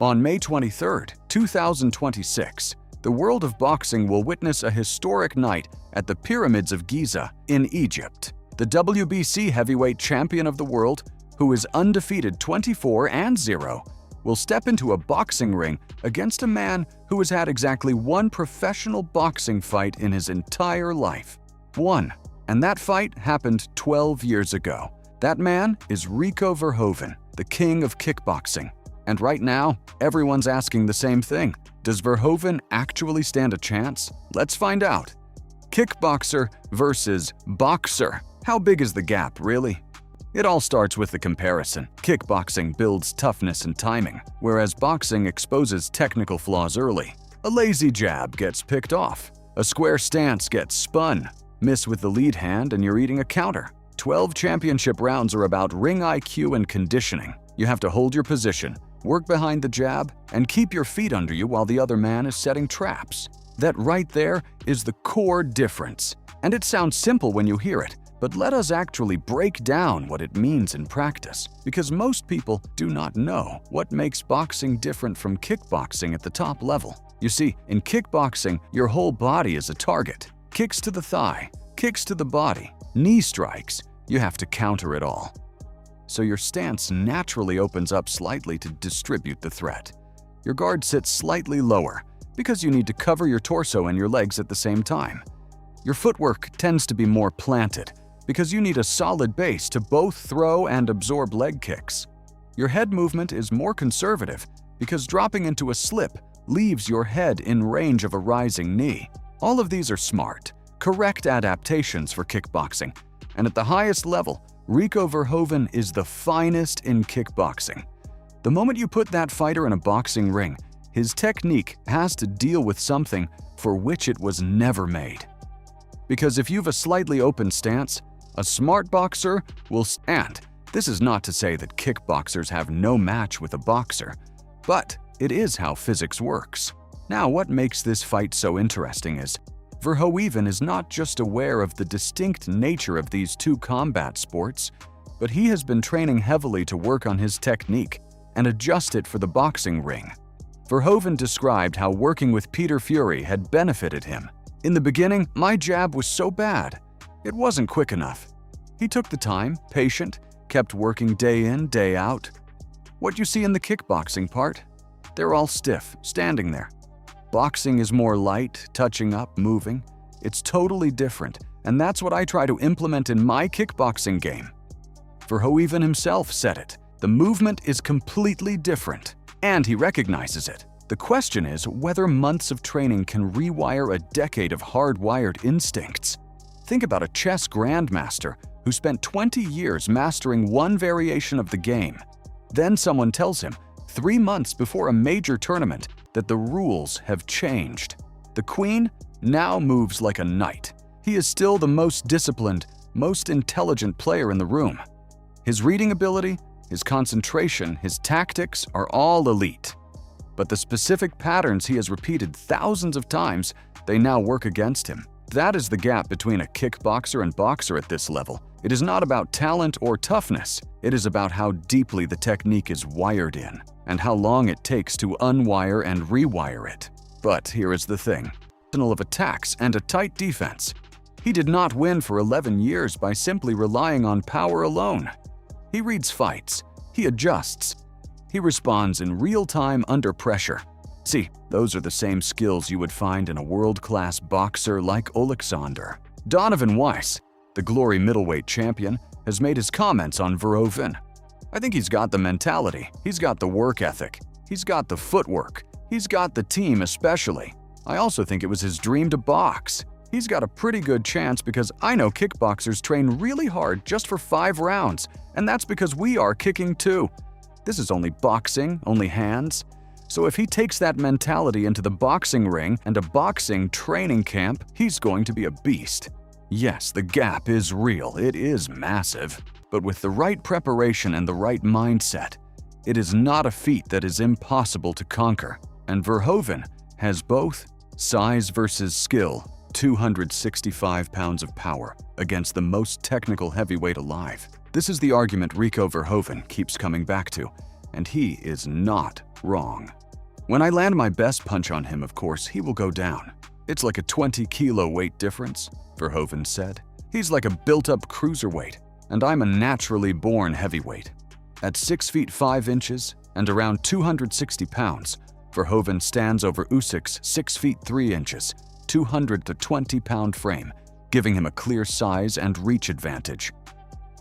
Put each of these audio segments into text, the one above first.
On May 23, 2026, the world of boxing will witness a historic night at the Pyramids of Giza in Egypt. The WBC heavyweight champion of the world, who is undefeated 24-0, will step into a boxing ring against a man who has had exactly one professional boxing fight in his entire life. One. And that fight happened 12 years ago. That man is Rico Verhoeven, the king of kickboxing. And right now, everyone's asking the same thing. Does Verhoeven actually stand a chance? Let's find out. Kickboxer versus boxer. How big is the gap, really? It all starts with the comparison. Kickboxing builds toughness and timing, whereas boxing exposes technical flaws early. A lazy jab gets picked off. A square stance gets spun. Miss with the lead hand and you're eating a counter. 12 championship rounds are about ring IQ and conditioning. You have to hold your position, work behind the jab, and keep your feet under you while the other man is setting traps. That right there is the core difference. And it sounds simple when you hear it, but let us actually break down what it means in practice, because most people do not know what makes boxing different from kickboxing at the top level. You see, in kickboxing, your whole body is a target. Kicks to the thigh, kicks to the body, knee strikes, you have to counter it all. So your stance naturally opens up slightly to distribute the threat. Your guard sits slightly lower because you need to cover your torso and your legs at the same time. Your footwork tends to be more planted because you need a solid base to both throw and absorb leg kicks. Your head movement is more conservative because dropping into a slip leaves your head in range of a rising knee. All of these are smart, correct adaptations for kickboxing, and at the highest level, Rico Verhoeven is the finest in kickboxing. The moment you put that fighter in a boxing ring, his technique has to deal with something for which it was never made. Because if you've a slightly open stance, a smart boxer will stand. This is not to say that kickboxers have no match with a boxer, but it is how physics works. Now, what makes this fight so interesting is Verhoeven is not just aware of the distinct nature of these two combat sports, but he has been training heavily to work on his technique and adjust it for the boxing ring. Verhoeven described how working with Peter Fury had benefited him. In the beginning, my jab was so bad. It wasn't quick enough. He took the time, patient, kept working day in, day out. What you see in the kickboxing part? They're all stiff, standing there. Boxing is more light, touching up, moving. It's totally different, and that's what I try to implement in my kickboxing game. Verhoeven himself said it. The movement is completely different, and he recognizes it. The question is whether months of training can rewire a decade of hardwired instincts. Think about a chess grandmaster who spent 20 years mastering one variation of the game. Then someone tells him, 3 months before a major tournament, that the rules have changed. The queen now moves like a knight. He is still the most disciplined, most intelligent player in the room. His reading ability, his concentration, his tactics are all elite. But the specific patterns he has repeated thousands of times, they now work against him. That is the gap between a kickboxer and boxer at this level. It is not about talent or toughness. It is about how deeply the technique is wired in, and how long it takes to unwire and rewire it. But here is the thing. Of attacks and a tight defense. He did not win for 11 years by simply relying on power alone. He reads fights. He adjusts. He responds in real time under pressure. See, those are the same skills you would find in a world-class boxer like Oleksandr. Donovan Weiss, the Glory middleweight champion, has made his comments on Verhoeven. I think he's got the mentality, he's got the work ethic, he's got the footwork, he's got the team especially. I also think it was his dream to box. He's got a pretty good chance because I know kickboxers train really hard just for 5 rounds, and that's because we are kicking too. This is only boxing, only hands. So if he takes that mentality into the boxing ring and a boxing training camp, he's going to be a beast. Yes, the gap is real, it is massive. But with the right preparation and the right mindset, it is not a feat that is impossible to conquer. And Verhoeven has both. Size versus skill, 265 pounds of power against the most technical heavyweight alive. This is the argument Rico Verhoeven keeps coming back to, and he is not Wrong. When I land my best punch on him, of course, he will go down. It's like a 20-kilo weight difference, Verhoeven said. He's like a built-up cruiserweight, and I'm a naturally born heavyweight. At 6 feet 5 inches and around 260 pounds, Verhoeven stands over Usyk's 6 feet 3 inches, 220-pound frame, giving him a clear size and reach advantage.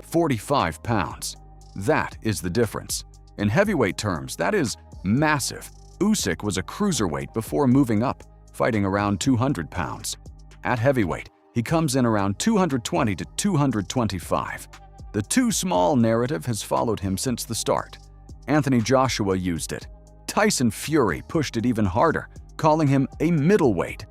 45 pounds. That is the difference. In heavyweight terms, that is massive. Usyk was a cruiserweight before moving up, fighting around 200 pounds. At heavyweight, he comes in around 220 to 225. The too small narrative has followed him since the start. Anthony Joshua used it. Tyson Fury pushed it even harder, calling him a middleweight.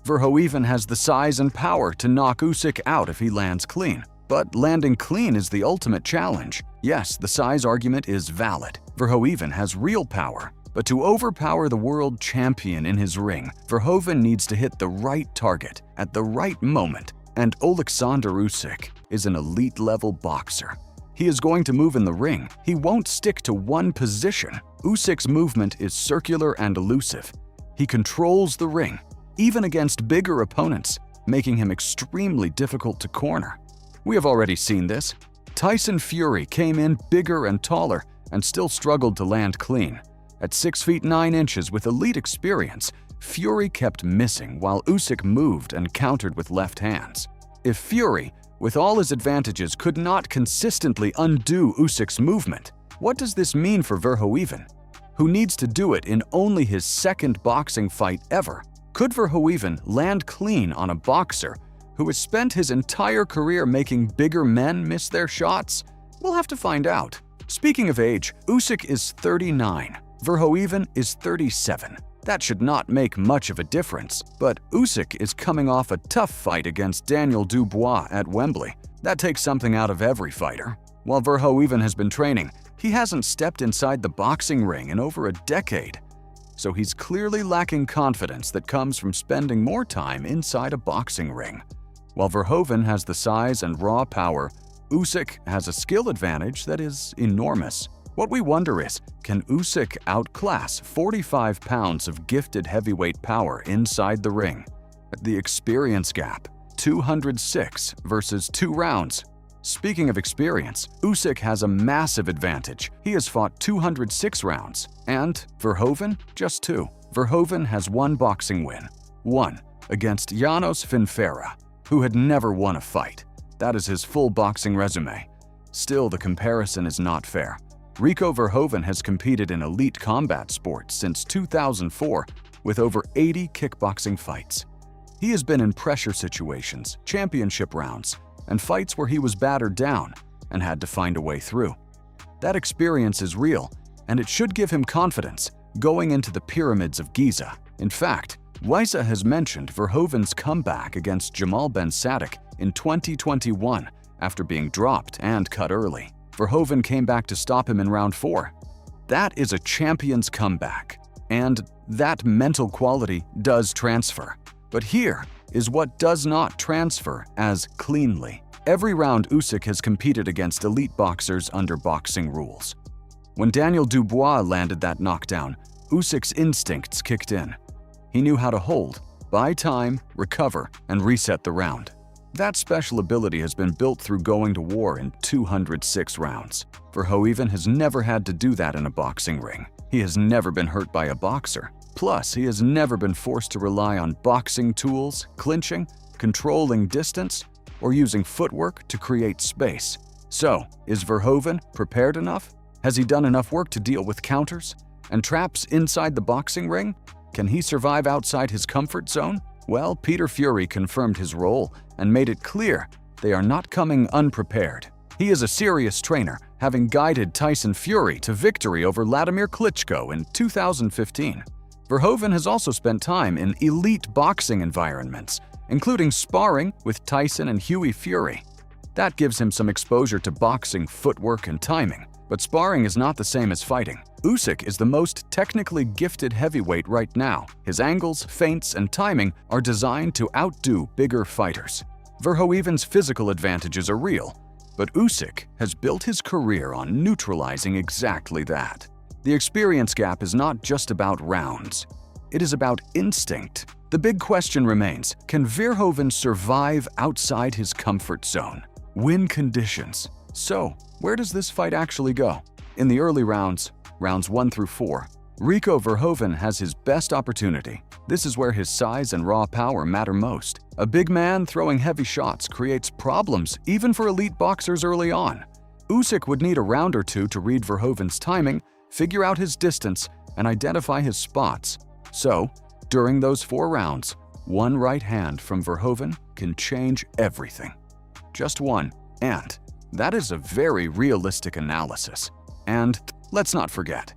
Verhoeven has the size and power to knock Usyk out if he lands clean. But landing clean is the ultimate challenge. Yes, the size argument is valid. Verhoeven has real power. But to overpower the world champion in his ring, Verhoeven needs to hit the right target at the right moment. And Oleksandr Usyk is an elite-level boxer. He is going to move in the ring. He won't stick to one position. Usyk's movement is circular and elusive. He controls the ring, even against bigger opponents, making him extremely difficult to corner. We have already seen this. Tyson Fury came in bigger and taller and still struggled to land clean. At 6 feet 9 inches with elite experience, Fury kept missing while Usyk moved and countered with left hands. If Fury, with all his advantages, could not consistently undo Usyk's movement, what does this mean for Verhoeven, who needs to do it in only his second boxing fight ever? Could Verhoeven land clean on a boxer who has spent his entire career making bigger men miss their shots? We'll have to find out. Speaking of age, Usyk is 39. Verhoeven is 37. That should not make much of a difference, but Usyk is coming off a tough fight against Daniel Dubois at Wembley. That takes something out of every fighter. While Verhoeven has been training, he hasn't stepped inside the boxing ring in over a decade. So he's clearly lacking confidence that comes from spending more time inside a boxing ring. While Verhoeven has the size and raw power, Usyk has a skill advantage that is enormous. What we wonder is, can Usyk outclass 45 pounds of gifted heavyweight power inside the ring? The experience gap, 206 versus 2 rounds. Speaking of experience, Usyk has a massive advantage. He has fought 206 rounds, and Verhoeven just 2. Verhoeven has 1 boxing win, 1 against Janos Finfera, who had never won a fight. That is his full boxing resume. Still, the comparison is not fair. Rico Verhoeven has competed in elite combat sports since 2004 with over 80 kickboxing fights. He has been in pressure situations, championship rounds, and fights where he was battered down and had to find a way through. That experience is real, and it should give him confidence going into the pyramids of Giza. In fact, Weissa has mentioned Verhoeven's comeback against Jamal Ben Saddik in 2021 after being dropped and cut early. Verhoeven came back to stop him in round 4. That is a champion's comeback, and that mental quality does transfer. But here is what does not transfer as cleanly. Every round Usyk has competed against elite boxers under boxing rules. When Daniel Dubois landed that knockdown, Usyk's instincts kicked in. He knew how to hold, buy time, recover, and reset the round. That special ability has been built through going to war in 206 rounds. Verhoeven has never had to do that in a boxing ring. He has never been hurt by a boxer. Plus, he has never been forced to rely on boxing tools, clinching, controlling distance, or using footwork to create space. So, is Verhoeven prepared enough? Has he done enough work to deal with counters and traps inside the boxing ring? Can he survive outside his comfort zone? Well, Peter Fury confirmed his role and made it clear they are not coming unprepared. He is a serious trainer, having guided Tyson Fury to victory over Vladimir Klitschko in 2015. Verhoeven has also spent time in elite boxing environments, including sparring with Tyson and Hughie Fury. That gives him some exposure to boxing footwork and timing, but sparring is not the same as fighting. Usyk is the most technically gifted heavyweight right now. His angles, feints, and timing are designed to outdo bigger fighters. Verhoeven's physical advantages are real, but Usyk has built his career on neutralizing exactly that. The experience gap is not just about rounds. It is about instinct. The big question remains, can Verhoeven survive outside his comfort zone? Win conditions. So, where does this fight actually go? In the early rounds, rounds 1 through 4, Rico Verhoeven has his best opportunity. This is where his size and raw power matter most. A big man throwing heavy shots creates problems even for elite boxers early on. Usyk would need a round or two to read Verhoeven's timing, figure out his distance, and identify his spots. So, during those 4 rounds, one right hand from Verhoeven can change everything. Just one, and that is a very realistic analysis. And let's not forget,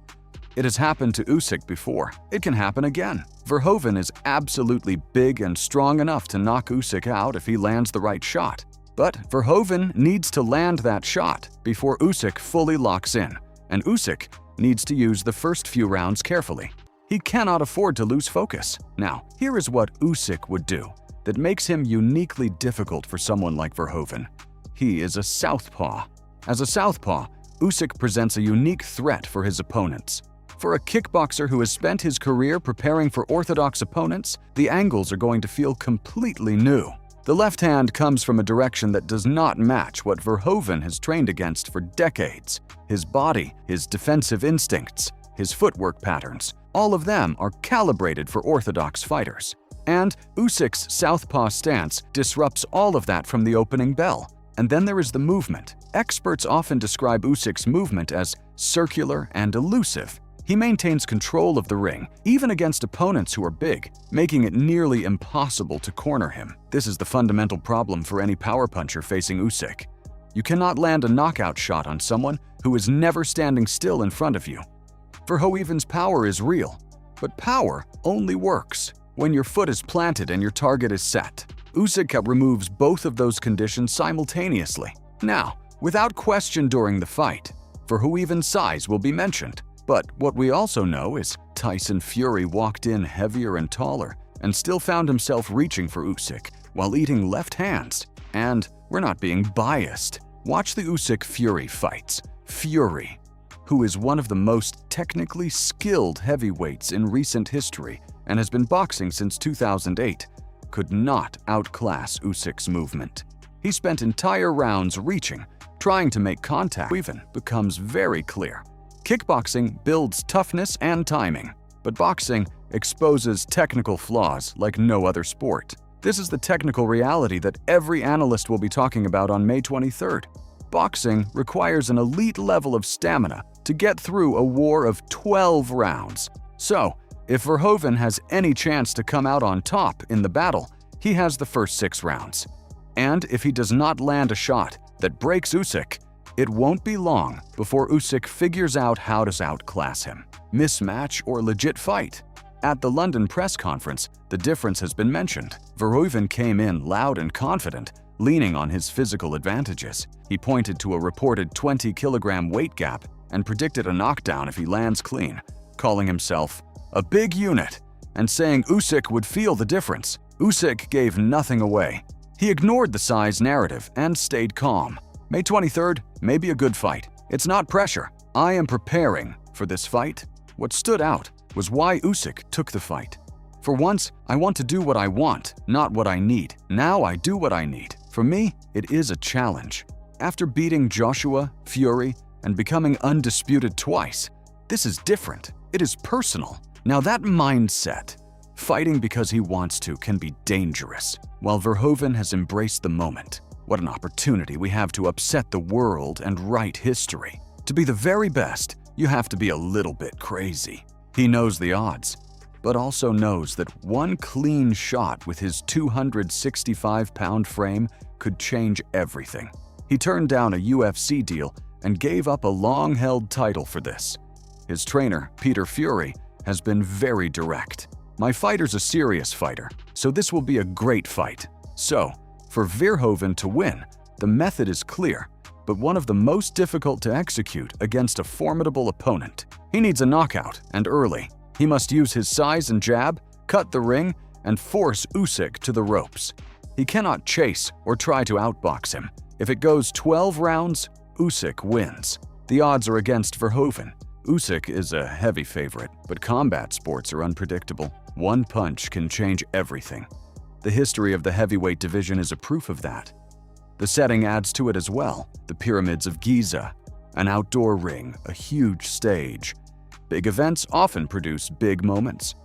it has happened to Usyk before. It can happen again. Verhoeven is absolutely big and strong enough to knock Usyk out if he lands the right shot. But Verhoeven needs to land that shot before Usyk fully locks in, and Usyk needs to use the first few rounds carefully. He cannot afford to lose focus. Now, here is what Usyk would do that makes him uniquely difficult for someone like Verhoeven. He is a southpaw. As a southpaw, Usyk presents a unique threat for his opponents. For a kickboxer who has spent his career preparing for orthodox opponents, the angles are going to feel completely new. The left hand comes from a direction that does not match what Verhoeven has trained against for decades. His body, his defensive instincts, his footwork patterns, all of them are calibrated for orthodox fighters. And Usyk's southpaw stance disrupts all of that from the opening bell. And then there is the movement. Experts often describe Usyk's movement as circular and elusive. He maintains control of the ring, even against opponents who are big, making it nearly impossible to corner him. This is the fundamental problem for any power puncher facing Usyk. You cannot land a knockout shot on someone who is never standing still in front of you. Verhoeven's power is real, but power only works when your foot is planted and your target is set. Usyk removes both of those conditions simultaneously. Now, without question during the fight, Verhoeven's size will be mentioned. But what we also know is Tyson Fury walked in heavier and taller and still found himself reaching for Usyk while eating left hands. And we're not being biased. Watch the Usyk-Fury fights. Fury, who is one of the most technically skilled heavyweights in recent history and has been boxing since 2008, could not outclass Usyk's movement. He spent entire rounds reaching, trying to make contact. Even becomes very clear. Kickboxing builds toughness and timing, but boxing exposes technical flaws like no other sport. This is the technical reality that every analyst will be talking about on May 23rd. Boxing requires an elite level of stamina to get through a war of 12 rounds. So, if Verhoeven has any chance to come out on top in the battle, he has the first 6 rounds. And if he does not land a shot that breaks Usyk, it won't be long before Usyk figures out how to outclass him. Mismatch or legit fight? At the London press conference, the difference has been mentioned. Verhoeven came in loud and confident, leaning on his physical advantages. He pointed to a reported 20-kilogram weight gap and predicted a knockdown if he lands clean, calling himself a big unit and saying Usyk would feel the difference. Usyk gave nothing away. He ignored the size narrative and stayed calm. May 23rd may be a good fight. It's not pressure. I am preparing for this fight. What stood out was why Usyk took the fight. For once, I want to do what I want, not what I need. Now I do what I need. For me, it is a challenge. After beating Joshua, Fury, and becoming undisputed twice, this is different. It is personal. Now that mindset, fighting because he wants to, can be dangerous, while Verhoeven has embraced the moment. What an opportunity we have to upset the world and write history. To be the very best, you have to be a little bit crazy. He knows the odds, but also knows that one clean shot with his 265-pound frame could change everything. He turned down a UFC deal and gave up a long-held title for this. His trainer, Peter Fury, has been very direct. My fighter's a serious fighter, so this will be a great fight. So, for Verhoeven to win, the method is clear, but one of the most difficult to execute against a formidable opponent. He needs a knockout, and early. He must use his size and jab, cut the ring, and force Usyk to the ropes. He cannot chase or try to outbox him. If it goes 12 rounds, Usyk wins. The odds are against Verhoeven, Usyk is a heavy favorite, but combat sports are unpredictable. One punch can change everything. The history of the heavyweight division is a proof of that. The setting adds to it as well. The Pyramids of Giza, an outdoor ring, a huge stage. Big events often produce big moments.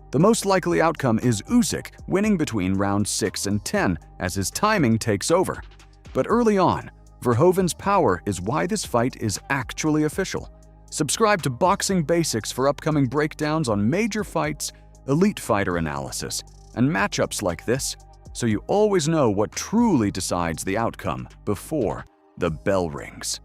The most likely outcome is Usyk winning between rounds 6 and 10 as his timing takes over. But early on, Verhoeven's power is why this fight is actually official. Subscribe to Boxing Basics for upcoming breakdowns on major fights, elite fighter analysis, and matchups like this, so you always know what truly decides the outcome before the bell rings.